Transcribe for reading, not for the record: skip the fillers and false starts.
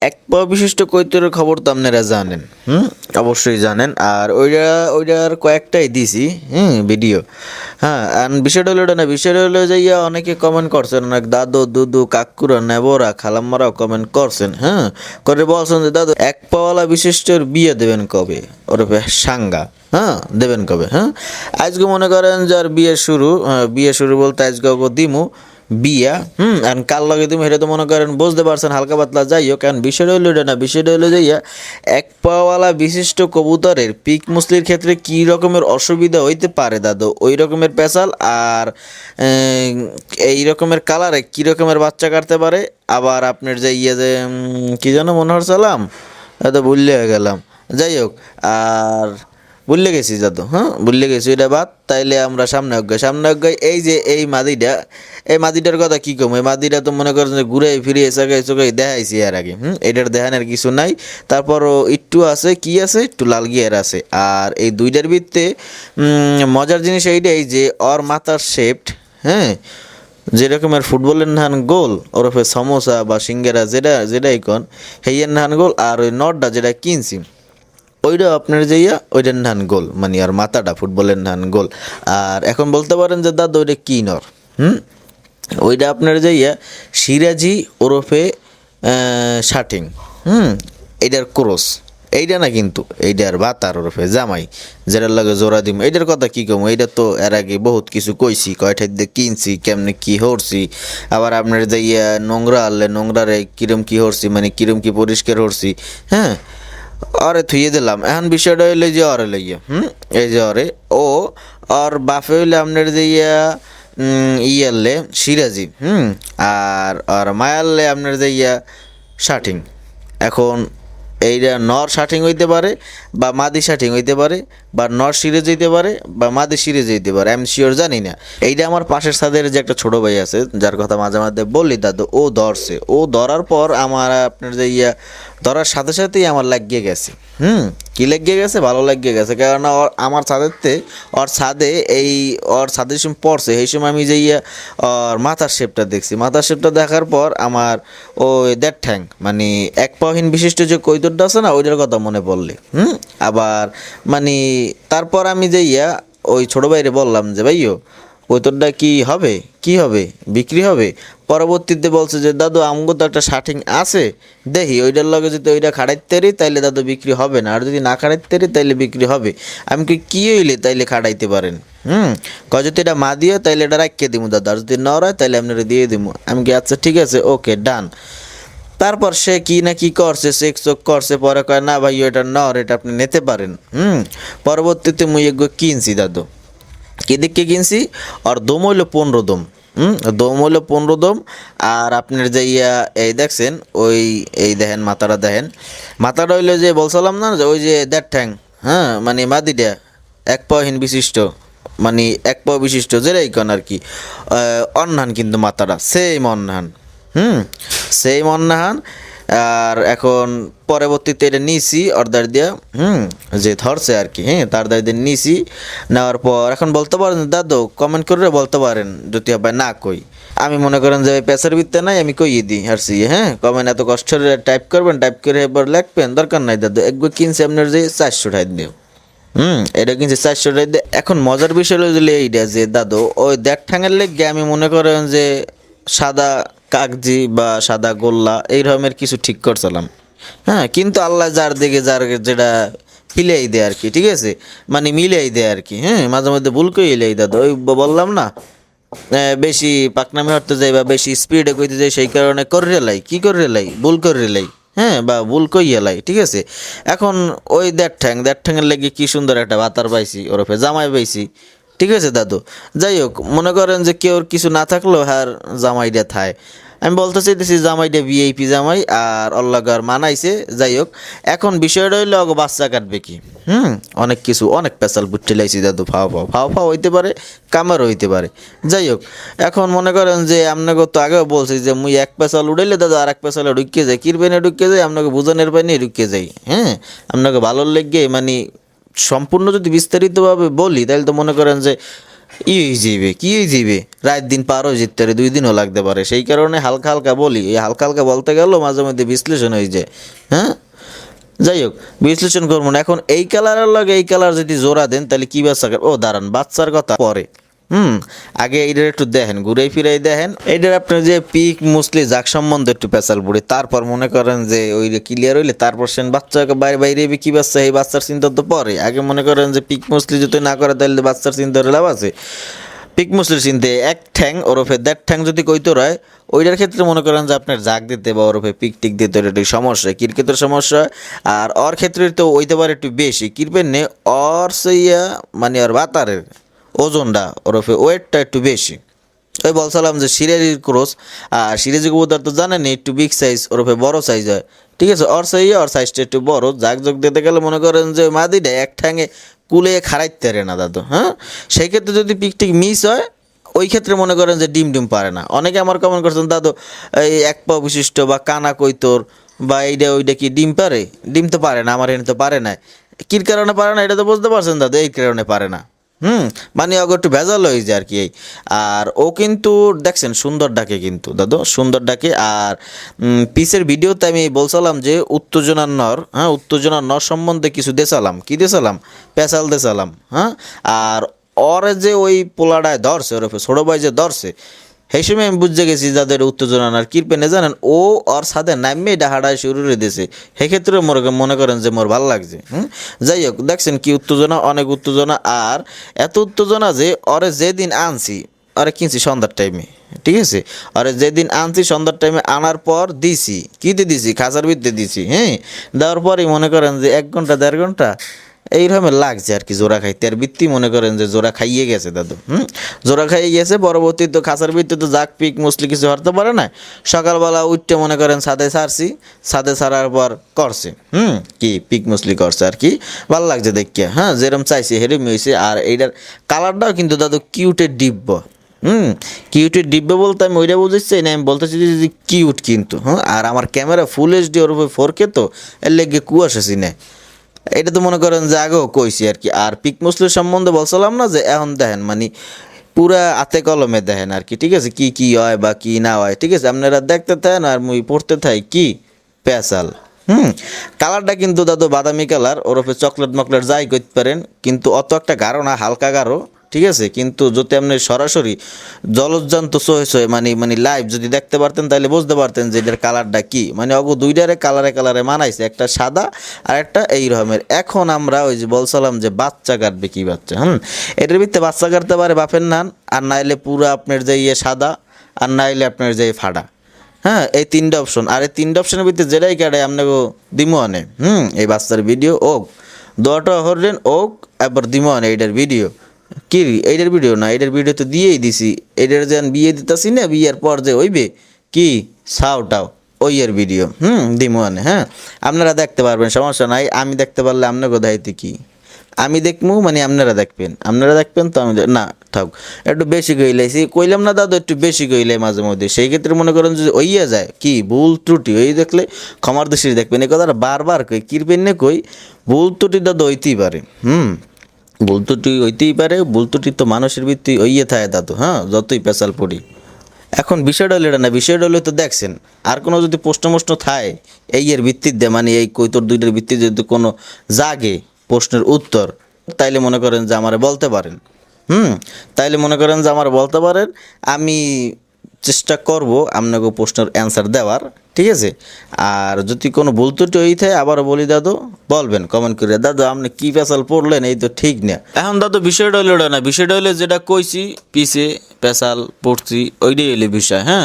এক পা বিশিষ্ট কৈতরের খবর তো আপনারা জানেন, অবশ্যই জানেন। আর ওইটার কয়েকটাই দিছি ভিডিও। হ্যাঁ, আর বিষয়টা হলো এটা না, বিষয়টা হলো যাইয়া অনেকে কমেন্ট করছেন, অনেক দাদু দুদু কাকুরা নেবরা খালাম্মারাও কমেন্ট করছেন, করে বলছেন যে দাদু এক পাওয়ালা বিশিষ্টর বিয়ে দেবেন কবে, ওরফে সাঙ্গা, দেবেন কবে। আজকে মনে করেন যার বিয়ে শুরু বলতে আজকে ওকে দিমু বিয়া, আর কাল লাগে তুমি এটা তো মনে করেন বুঝতে পারছেন হালকা পাতলা। যাই হোক, কারণ বিষয়টা হলো এটা না, বিষয়টা হলো যাইয়া এক পাওয়ালা বিশিষ্ট কবুতরের পিক মুসলির ক্ষেত্রে কী রকমের অসুবিধা হইতে পারে দাদু, ওই রকমের পেশাল আর এই রকমের কালারে কী রকমের বাচ্চা কাটতে পারে। আবার আপনার যে যে কী যেন মনে হচ্ছিলাম, এত ভুললে হয়ে গেলাম। যাই হোক, আর ভুললে গেছি দাদু, ভুললে গেছি এটা বাদ। তাইলে আমরা সামনে অজ্ঞায় এই যে এই মাদিটার কথা কী কম, এই মাদিটা তো মনে করেন যে ঘুরে ফিরে চোখে দেখাইছি এর আগে, এটার দেখানোর কিছু নাই। তারপরও একটু আছে, কি আছে, একটু লাল গিয়ার আছে। আর এই দুইটার ভিত্তে মজার জিনিস এইটাই যে ওর মাথার শেপড, যে রকমের ফুটবলের নাহান গোল ওরফে সমোসা বা সিঙ্গারা যেটাই কন হেইয়ের নাহান গোল। আর ওই নটটা যেটা কিনছি ওইটা আপনার যাইয়া ওইটার নাহান গোল, মানে আর মাথাটা ফুটবলের নাহান গোল। আর এখন বলতে পারেন যে দাদা ওইটা কী নর, ওইটা আপনার যাইয়া সিরাজি ওরফে শাটিং, এইটার ক্রস। এইটা না কিন্তু এইটার বাতার ওরফে জামাই, যেটার লাগে জোড়া দিম। এইটার কথা কী কম, এইটা তো এর আগে বহুত কিছু কইছি, কয়টা দিয়ে কিনছি, কেমনে কী হরছি। আবার আপনার যাইয়া নোংরা আনলে নোংরারে কিরম কী হরছি, মানে কিরম কী পরিষ্কার হরছি। অরে থুয়ে দিলাম। এখন বিষয়টা হইলে যে অরে লইয়া এই যে অরে ও আর বাপে হইলে আপনার যে ইয়ারলে সিরাজি, আর মায়ারলে আপনার যে শাটিং। এখন এইটা নর শাটিং হইতে পারে বা মাদি শাটিং হইতে পারে, বা নর সিরিজ হইতে পারে বা মাদি সিরিজ হইতে পারে, আমি শিওর জানি না। এইটা আমার পাশের ছাদের যে একটা ছোটো ভাই আছে, যার কথা মাঝে মাঝে বললি দাদু, ও ধরছে। ও ধরার পর আমার আপনার যে ধরার সাথে সাথেই আমার লাগিয়ে গেছে। কি লাগিয়ে গেছে, ভালো লাগিয়ে গেছে। কেননা আমার ছাদেরতে ওর ছাদে ওর ছাদের সময় পড়ছে, এই সময় আমি যে ওর মাথার শেপটা দেখছি। মাথার শেপটা দেখার পর আমার ওই দেড় ঠ্যাং, মানে এক পাহীন বিশিষ্ট যে কৈতরটা আছে না, ওইটার কথা মনে পড়লে আবার মানে তারপর আমি যে ওই ছোটো ভাইরে বললাম যে ভাইও কৈতরটা কি হবে বিক্রি হবে। পরবর্তীতে বলছে যে দাদু আমগো তো একটা শাটিং আছে, দেখি ওইটার লগে যদি ওইটা খাড়াইতে পারি তাইলে দাদু বিক্রি হবে না, আর যদি না খাড়াইতে পারি তাইলে বিক্রি হবে। আমি কি হইলে তাইলে খাড়াইতে পারেন, কয় যদি এটা মা দিও তাইলে এটা রাখিয়ে দিব দাদু, আর যদি নর হয় তাইলে আপনারা দিয়ে দিব। আমি কি আচ্ছা ঠিক আছে, ওকে ডান। তারপর সে কি না কি করছে, চেক চোক করছে, পরে কয় না ভাই এটা নর, এটা আপনি নিতে পারেন। পরবর্তীতে মুই এগুলো কিনছি দাদু। কি দিকে কিনছি, আর দম হইলো 15 দম, দম হইলো 15 দম। আর আপনার যে এই দেখছেন এই দেখেন মাথাটা হইলো যে বলছিলাম না যে ওই যে দেড় ঠ্যাং, মানে মাদিটা এক পাহীন বিশিষ্ট, মানে এক পাও বিশিষ্ট যেটাই কন আর কি। অন্নাহান কিন্তু মাথাটা সেম অন্নাহান, সেম অন্নাহান। আর এখন পরবর্তীতে এটা নিছি অর্ডার দিয়া, যে ধরছে আর কি, তার দায়িত্বে নিছি। নেওয়ার পর এখন বলতে পারেন দাদু কমেন্ট করে বলতে পারেন যদি আবার না কই। আমি মনে করেন যে পেশার ভিত্তে নাই, আমি কইয়ে দিই হারছি। কমেন্ট এত কষ্ট টাইপ করবেন, টাইপ করে এবার লিখবেন, দরকার নাই দাদু। একবার কিনছি আপনার যে 400 টাকা দিও, এটা কিনছি 400 টাকা দিয়ে। এখন মজার বিষয় হলো এইটা যে দাদু ওই দেড় ঠ্যাঙের লেগে আমি মনে করেন যে সাদা কাগজি বা সাদা গোল্লা এই রকমের কিছু ঠিক করছিলাম, কিন্তু আল্লাহ যার দিকে যার যেটা হিলাই দেয় আর কি, ঠিক আছে, মানে মিলাই দেয় আর কি। মাঝে মধ্যে ভুল করে হিলাই দাদু, ওই বললাম না বেশি পাকনামি হতে যাই বা বেশি স্পিডে কইতে যাই, সেই কারণে করে লাই ভুল করে লাই, বা ভুল কইয়া লাই, ঠিক আছে। এখন ওই দেড় ঠ্যাঙের লেগে কি সুন্দর একটা বাতার পাইছি, ওরফে জামাই পাইছি, ঠিক আছে দাদু। যাই হোক, মনে করেন যে কেউ কিছু না থাকলেও আর জামাইটা থায়। আমি বলতে চাইতেছি জামাইটা ভিআইপি জামাই, আর অল্লাগার মানাইছে। যাই হোক, এখন বিষয়টা হইলো বাচ্চা কাটবে কি, অনেক কিছু অনেক পেশাল বুট্টে লাইছি দাদু। ফাও হইতে পারে, কামারও হইতে পারে। যাই হোক, এখন মনে করেন যে আপনাকে তো আগেও বলছি যে মুই এক পেশাল উড়াইলে দাদু আর এক পেশালে ঢুকিয়ে যায়, কিরবেনে ঢুকিয়ে যায়, আপনাকে বুঝানোর পাইনি ঢুকিয়ে যাই। আপনাকে ভালোর লেগে মানে সম্পূর্ণ যদি বিস্তারিতভাবে বলি তাহলে তো মনে করেন যে ই হয়ে যাবে কি হয়ে যাবে, রাত দিন পার হয়ে যেতে পারে, 2 দিনও লাগতে পারে। সেই কারণে হালকা হালকা বলি, এই হালকা হালকা বলতে গেলেও মাঝে মধ্যে বিশ্লেষণ হয়ে যায়। হ্যাঁ, যাই হোক, বিশ্লেষণ করবো না এখন। এই কালারের লগে এই কালার যদি জোড়া দেন তাহলে কি বাচ্চা, ও দাঁড়ান, বাচ্চার কথা পরে। আগে এইটার একটু দেখেন, ঘুরাই ফিরাই দেখেন এইটার আপনার যে পিক মুসলি যাক সম্বন্ধে একটু পেঁচাল পড়ে, তারপর মনে করেন যে ওই ক্লিয়ার হইলে তারপর সেন বাচ্চাকে বাইরে বাইরে কি বাচ্চা, এই বাচ্চার চিন্তা তো পরে। আগে মনে করেন যে পিক মুসলি যদি না করে তাহলে বাচ্চার চিন্তা লাভ আছে। পিক মুসলির চিনতে এক ঠ্যাং ওরফে 1.5 ঠ্যাং যদি কইতো রয়, ওইটার ক্ষেত্রে মনে করেন যে আপনার জাগ দিতে বা ওরফে পিক টিক দিতে একটু সমস্যা, ক্রিকেটের সমস্যা। আর ওর ক্ষেত্রে তো ওইতে পারে একটু বেশি ক্রিকেট নে, ওর সেইয়া মানে ওর বাতারের ওজনটা ওরফে ওয়েটটা একটু বেশি। ওই বলছিলাম যে সিরাজির ক্রস, আর সিরাজি কবুতর তো জানেন একটু বিগ সাইজ ওরফে বড় সাইজ হয়, ঠিক আছে। ওর সেইয়া ওর সাইজটা একটু বড়, জাগ যোগ দিতে গেলে মনে করেন যে মাদিটা এক ঠ্যাঙে কুলে খারাইতে পারে না দাদু। হ্যাঁ, সেই ক্ষেত্রে যদি পিক টিক মিস হয়, ওই ক্ষেত্রে মনে করেন যে ডিম পারে না। অনেকে আমার কমেন্ট করছেন দাদু এই 1 পা বিশিষ্ট বা কানা কৈতর বা এইটা ওইটা কি ডিম পারে? ডিম তো পারে না, আমার এনে তো পারে না। কী কারণে পারে না এটা তো বুঝতে পারছেন দাদু, এই কারণে পারে না। মানে অগ একটু ভেজাল হয়ে যায় আর কি। আর ও কিন্তু দেখছেন সুন্দর ডাকে কিন্তু দাদু, সুন্দর ডাকে। আর পিসের ভিডিওতে আমি বলছিলাম যে উত্তেজনার নর, হ্যাঁ, উত্তেজনার নর সম্বন্ধে কিছু দেশালাম, কি দেশালাম, পেশাল দেশালাম। হ্যাঁ, আর ওরে যে ওই পোলাডায় ধরছে ওরফে ছোটো ভাই যে ধরছে, সেই সময় আমি বুঝে গেছি যাদের উত্তেজনা আর কি পেনে জানেন, ও ওর সাথে নামে ডাহাডায় শুরু করে দিয়েছে। সেক্ষেত্রে মনে করেন যে মোর ভালো লাগছে। যাই হোক, দেখছেন কি উত্তেজনা, অনেক উত্তেজনা। আর এত উত্তেজনা যে ওরে যেদিন আনছি, ওরে কিনছি সন্ধ্যার টাইমে, ঠিক আছে। আরে যেদিন আনছি সন্ধ্যার টাইমে আনার পর দিছি, কিতে দিছি, খাঁচার ভিতরে দিছি। হ্যাঁ, দেওয়ার পরই মনে করেন যে 1 ঘন্টা 1.5 ঘন্টা এইরকম লাগছে আর কি জোড়া খাইতে। আর বৃত্তি মনে করেন যে জোড়া খাইয়ে গেছে দাদু। জোড়া খাইয়ে গেছে। পরবর্তী তো খাঁচার ভিত্তি তো জাক পিক মুসলি কিছু হতে পারে না। সকালবেলা উঠতে মনে করেন ছাদে ছাড়ছি, ছাদে ছাড়ার পর করছে কি পিক মুসলি করছে আর কি। ভালো লাগছে দেখিয়া। হ্যাঁ, যেরকম চাইছি হেরম হয়েছে। আর এইটার কালারটাও কিন্তু দাদু কিউটের ডিব্ব। কিউটের ডিব্বা বলতে আমি ওইটা বুঝেছি না, আমি বলতেছি যে কিউট কিন্তু। হ্যাঁ, আর আমার ক্যামেরা ফুল এইচডি ওর উপরে 4K তো, এর লেগে কুয়াশাছি না। এটা তো মনে করেন যে আগেও কইছি আর কি। আর পিক মুসলির সম্বন্ধে বলছিলাম না যে এখন দেখেন মানে পুরা হাতে কলমে দেখেন আর কি, ঠিক আছে। কি কি হয় বা কি না হয়, ঠিক আছে, আপনারা দেখতে থাকেন আর মুই পড়তে থাকি কি পেশাল। কালারটা কিন্তু দাদু বাদামি কালার ওরফে চকলেট মকলেট যাই করতে পারেন, কিন্তু অত একটা গাঢ় না, হালকা গাঢ়, ঠিক আছে। কিন্তু যদি আপনি সরাসরি জলজ্জান্ত সহে মানে লাইভ যদি দেখতে পারতেন তাহলে বুঝতে পারতেন যে এটার কালারটা কি। মানে অগো দুইটারে কালারে মানাইছে, একটা সাদা আর একটা এই রকমের। এখন আমরা ওই যে বলছিলাম যে বাচ্চা কাটবে কি বাচ্চা, এটার ভিতরে বাচ্চা কাটতে পারে বাপের নান, আর নাইলে পুরো আপনার যে সাদা, আর নাইলে আপনার যে ফাড়া। হ্যাঁ, এই 3টা অপশন। আর এই 3টা অপশনের ভিতরে যেটাই কাটে আপনাকে দিমো আনে। এই বাচ্চার ভিডিও ওক দোয়াটা হরলেন ওক, একবার দিমো আনে এইটার ভিডিও। কি এইটার ভিডিও না, এইটার ভিডিও তো দিয়েই দিছি। এইটার যেন বিয়ে দিতেছি না, বিয়ের পর যে হইবে কি সাউটাও ওই এর ভিডিও দিমো আনে। হ্যাঁ, আপনারা দেখতে পারবেন, সমস্যা নাই। আমি দেখতে পারলে আপনাকে দায়িত্ব কি, আমি দেখবো মানে আপনারা দেখবেন তো আমি না থাক। একটু বেশি কইলাইছি, কইলাম না দাদু, একটু বেশি কইলাই মাঝে মধ্যে। সেই ক্ষেত্রে মনে করেন যে ওইয়া যায় কি ভুল ত্রুটি, ওই দেখলে ক্ষমার দৃষ্টি দেখবেন। এই কথাটা বারবার কই, কিরবেন না কই, ভুল ত্রুটি দাদু হইতেই পারে। ভুল ত্রুটি হইতেই পারে, ভুল ত্রুটি তো মানুষের ভিত্তি হইয়ে থাকে দাদু। হ্যাঁ, যতই পেশাল পড়ি। এখন বিষয়টা হলো এটা না, বিষয়টা হলো তো দেখছেন আর কোনো যদি প্রশ্ন থাকে এই এর ভিত্তিতে, মানে এই কৈতর দুইটার ভিত্তিতে যদি কোনো জাগে প্রশ্নের উত্তর, তাইলে মনে করেন যে আমারে বলতে পারেন। বলতে পারেন, আমি চেষ্টা করব আপনাকে প্রশ্নের অ্যান্সার দেওয়ার, ঠিক আছে। আর যদি কোনো ভুল ত্রুটি হয়ে থাকে আবারও বলি দাদু, বলবেন কমেন্ট করে, দাদু আপনি কী পেশাল পড়লেন, এই তো ঠিক না। এখন দাদু বিষয়টা হলো এটা না, বিষয়টা হলো যেটা কইছি পিছে পেশাল পড়ছি ওইটাই হলো বিষয়। হ্যাঁ।